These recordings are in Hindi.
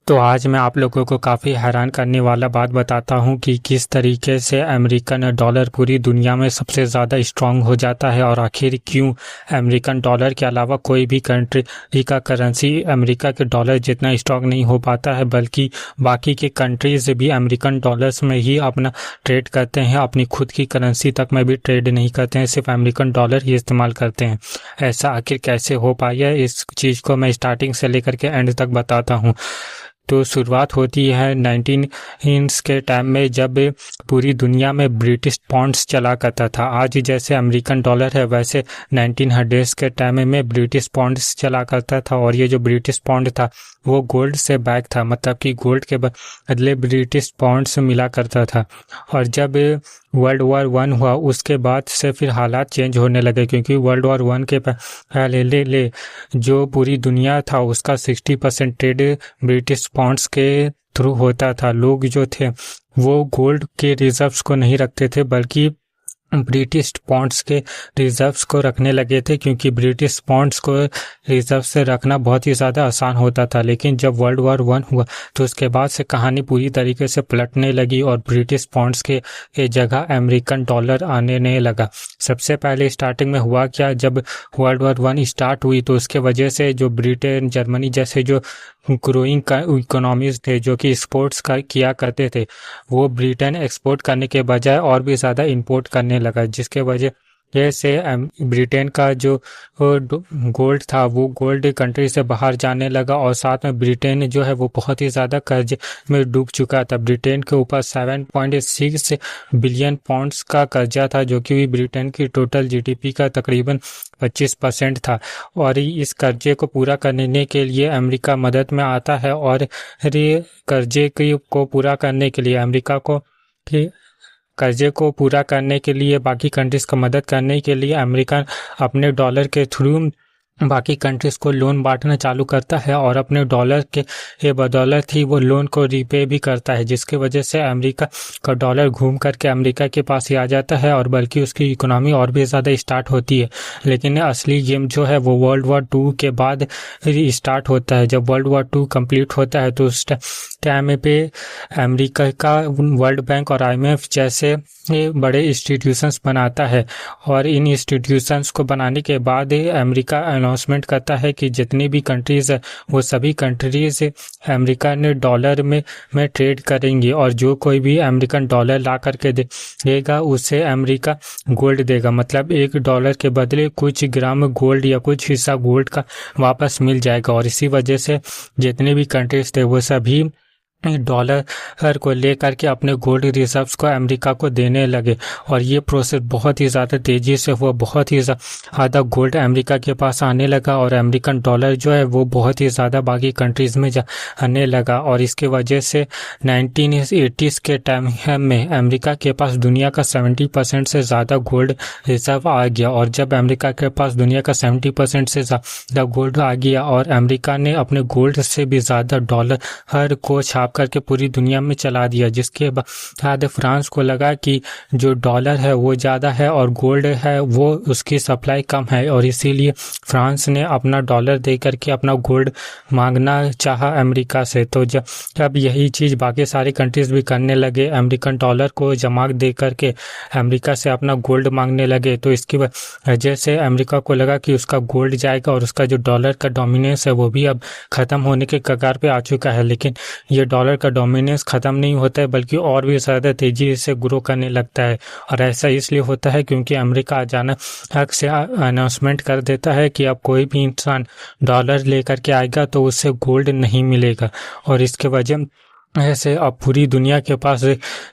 तो आज मैं आप लोगों को काफ़ी हैरान करने वाला बात बताता हूं कि किस तरीके से अमेरिकन डॉलर पूरी दुनिया में सबसे ज़्यादा स्ट्रांग हो जाता है और आखिर क्यों अमेरिकन डॉलर के अलावा कोई भी कंट्री का करेंसी अमेरिका के डॉलर जितना स्ट्रांग नहीं हो पाता है, बल्कि बाकी के कंट्रीज भी अमेरिकन डॉलर्स में ही अपना ट्रेड करते हैं, अपनी खुद की करेंसी तक में भी ट्रेड नहीं करते हैं, सिर्फ अमेरिकन डॉलर ही इस्तेमाल करते हैं। ऐसा आखिर कैसे हो पाया, इस चीज़ को मैं स्टार्टिंग से लेकर के एंड तक बताता हूँ। तो शुरुआत होती है 1900 के टाइम में, जब पूरी दुनिया में ब्रिटिश पाउंड्स चला करता था। आज जैसे अमेरिकन डॉलर है वैसे 1900 के टाइम में ब्रिटिश पाउंड्स चला करता था। और ये जो ब्रिटिश पाउंड था वो गोल्ड से बैक था, मतलब कि गोल्ड के बदले ब्रिटिश पाउंड्स मिला करता था। और जब वर्ल्ड वॉर 1 हुआ उसके बाद से फिर हालात चेंज होने लगे, क्योंकि वर्ल्ड वॉर 1 के पहले जो पूरी दुनिया था उसका 60% ट्रेड ब्रिटिश पाउंड्स के थ्रू होता था। लोग जो थे वो गोल्ड के रिजर्व्स को नहीं रखते थे, बल्कि ब्रिटिश पाउंड्स के रिजर्व्स को रखने लगे थे, क्योंकि ब्रिटिश पाउंड्स को रिजर्व से रखना बहुत ही ज़्यादा आसान होता था। लेकिन जब वर्ल्ड वॉर 1 हुआ तो उसके बाद से कहानी पूरी तरीके से पलटने लगी और ब्रिटिश पाउंड्स के जगह अमेरिकन डॉलर आने लगा। सबसे पहले स्टार्टिंग में हुआ क्या, जब वर्ल्ड वॉर 1 स्टार्ट हुई तो उसके वजह से जो ब्रिटेन, जर्मनी जैसे जो ग्रोइंग इकोनॉमीज थे जो कि एक्सपोर्ट्स किया करते थे, वो ब्रिटेन एक्सपोर्ट करने के बजाय और भी ज़्यादा इंपोर्ट करने लगा, जिसके वजह से ब्रिटेन का जो गोल्ड था वो गोल्ड कंट्री से बाहर जाने लगा। और साथ में ब्रिटेन जो है वो बहुत ही ज़्यादा कर्जे में डूब चुका था। ब्रिटेन के ऊपर 7.6 बिलियन पाउंड्स का कर्जा था, जो कि ब्रिटेन की टोटल जीडीपी का तकरीबन 25% था। और इस कर्जे को पूरा करने के लिए अमेरिका मदद में आता है, और कर्जे को पूरा करने के लिए अमेरिका को कर्जे को पूरा करने के लिए, बाकी कंट्रीज़ को मदद करने के लिए अमेरिका अपने डॉलर के थ्रू बाकी कंट्रीज़ को लोन बांटना चालू करता है, और अपने डॉलर के बदौलत ही वो लोन को रीपे भी करता है, जिसकी वजह से अमेरिका का डॉलर घूम करके अमेरिका के पास ही आ जाता है, और बल्कि उसकी इकोनॉमी और भी ज़्यादा स्टार्ट होती है। लेकिन असली गेम जो है वो वर्ल्ड वॉर 2 के बाद स्टार्ट होता है। जब वर्ल्ड वॉर 2 कंप्लीट होता है तो उस टाइम पे अमेरिका का वर्ल्ड बैंक और IMF जैसे बड़े इंस्टीट्यूशंस बनाता है, और इन इंस्टीट्यूशंस को बनाने के बाद अमेरिका अनाउंसमेंट करता है कि जितनी भी कंट्रीज़ है वो सभी कंट्रीज़ अमेरिका ने डॉलर में ट्रेड करेंगी, और जो कोई भी अमेरिकन डॉलर ला करके देगा उसे अमेरिका गोल्ड देगा। मतलब $1 के बदले कुछ ग्राम गोल्ड या कुछ हिस्सा गोल्ड का वापस मिल जाएगा। और इसी वजह से जितने भी कंट्रीज़ थे वो सभी डॉलर को लेकर के अपने गोल्ड रिजर्व्स को अमेरिका को देने लगे। और ये प्रोसेस बहुत ही ज़्यादा तेज़ी से हुआ, बहुत ही ज़्यादा गोल्ड अमेरिका के पास आने लगा, और अमेरिकन डॉलर जो है वो बहुत ही ज़्यादा बाकी कंट्रीज़ में जाने लगा। और इसके वजह से 1980s के टाइम में अमेरिका के पास दुनिया का 70% से ज़्यादा गोल्ड रिजर्व आ गया। और जब अमेरिका के पास दुनिया का 70% से ज़्यादा गोल्ड आ गया और अमेरिका ने अपने गोल्ड से भी ज़्यादा डॉलर को छाप करके पूरी दुनिया में चला दिया, जिसके बाद फ्रांस को लगा कि जो डॉलर है वो ज़्यादा है और गोल्ड है वो उसकी सप्लाई कम है, और इसीलिए फ्रांस ने अपना डॉलर दे करके अपना गोल्ड मांगना चाहा अमेरिका से। तो जब यही चीज़ बाकी सारी कंट्रीज़ भी करने लगे, अमेरिकन डॉलर को जमा दे करके अमेरिका से अपना गोल्ड मांगने लगे, तो इसकी वजह से अमेरिका को लगा कि उसका गोल्ड जाएगा और उसका जो डॉलर का डोमिनेंस है वो भी अब ख़त्म होने के कगार पे आ चुका है। लेकिन ये डॉलर का डोमिनेंस ख़त्म नहीं होता है, बल्कि और भी ज़्यादा तेज़ी से ग्रो करने लगता है। और ऐसा इसलिए होता है क्योंकि अमेरिका अचानक से अनाउंसमेंट कर देता है कि अब कोई भी इंसान डॉलर लेकर के आएगा तो उससे गोल्ड नहीं मिलेगा। और इसके वजह ऐसे अब पूरी दुनिया के पास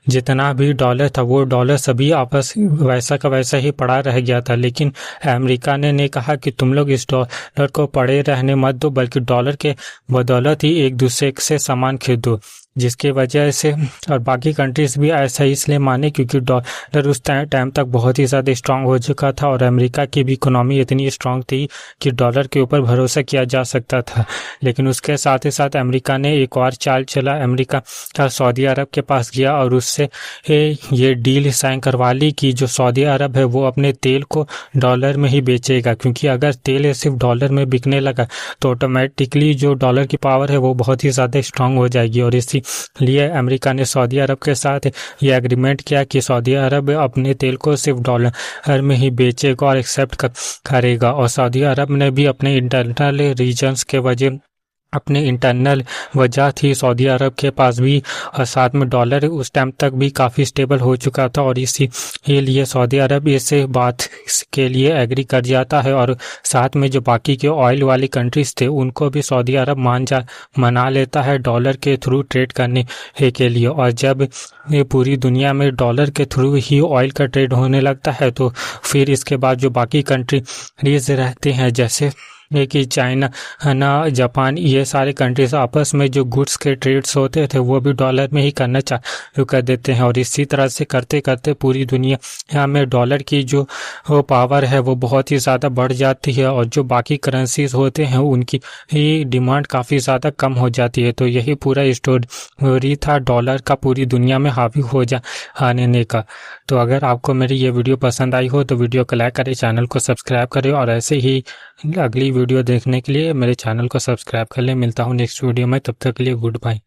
जितना भी डॉलर था वो डॉलर सभी आपस वैसा का वैसा ही पड़ा रह गया था। लेकिन अमेरिका ने कहा कि तुम लोग इस डॉलर को पड़े रहने मत दो, बल्कि डॉलर के बदौलत ही एक दूसरे से सामान खरीदो। जिसकी वजह से और बाकी कंट्रीज़ भी ऐसा ही इसलिए माने क्योंकि डॉलर उस टाइम तक बहुत ही ज़्यादा स्ट्रांग हो चुका था और अमेरिका की भी इकोनॉमी इतनी स्ट्रांग थी कि डॉलर के ऊपर भरोसा किया जा सकता था। लेकिन उसके साथ ही साथ अमेरिका ने एक और चाल चला। अमेरिका सऊदी अरब के पास गया और उससे ये डील साइन करवा ली कि जो सऊदी अरब है वो अपने तेल को डॉलर में ही बेचेगा, क्योंकि अगर तेल सिर्फ डॉलर में बिकने लगा तो ऑटोमेटिकली जो डॉलर की पावर है वो बहुत ही ज़्यादा स्ट्रांग हो जाएगी। और इसीलिए अमेरिका ने सऊदी अरब के साथ ये एग्रीमेंट किया कि सऊदी अरब अपने तेल को सिर्फ डॉलर में ही बेचेगा और एक्सेप्ट करेगा। और सऊदी अरब ने भी अपने इंटरनल रीजन्स के वजह थी सऊदी अरब के पास भी, और साथ में डॉलर उस टाइम तक भी काफ़ी स्टेबल हो चुका था और इसीलिए सऊदी अरब इस बात के लिए एग्री कर जाता है। और साथ में जो बाकी के ऑयल वाली कंट्रीज थे उनको भी सऊदी अरब मना लेता है डॉलर के थ्रू ट्रेड करने के लिए। और जब ये पूरी दुनिया में डॉलर के थ्रू ही ऑयल का ट्रेड होने लगता है तो फिर इसके बाद जो बाकी कंट्रीज रहते हैं जैसे कि चाइना, जापान, ये सारे कंट्रीज आपस में जो गुड्स के ट्रेड्स होते थे वो भी डॉलर में ही करना चालू कर देते हैं। और इसी तरह से करते करते पूरी दुनिया में डॉलर की जो पावर है वो बहुत ही ज़्यादा बढ़ जाती है और जो बाकी करेंसीज होते हैं उनकी ही डिमांड काफ़ी ज़्यादा कम हो जाती है। तो यही पूरा स्टोरी था डॉलर का पूरी दुनिया में हावी हो जाने का। तो अगर आपको मेरी ये वीडियो पसंद आई हो तो वीडियो को लाइक करें, चैनल को सब्सक्राइब करें और ऐसे ही अगली वीडियो देखने के लिए मेरे चैनल को सब्सक्राइब कर लें। मिलता हूँ नेक्स्ट वीडियो में, तब तक के लिए गुड बाय।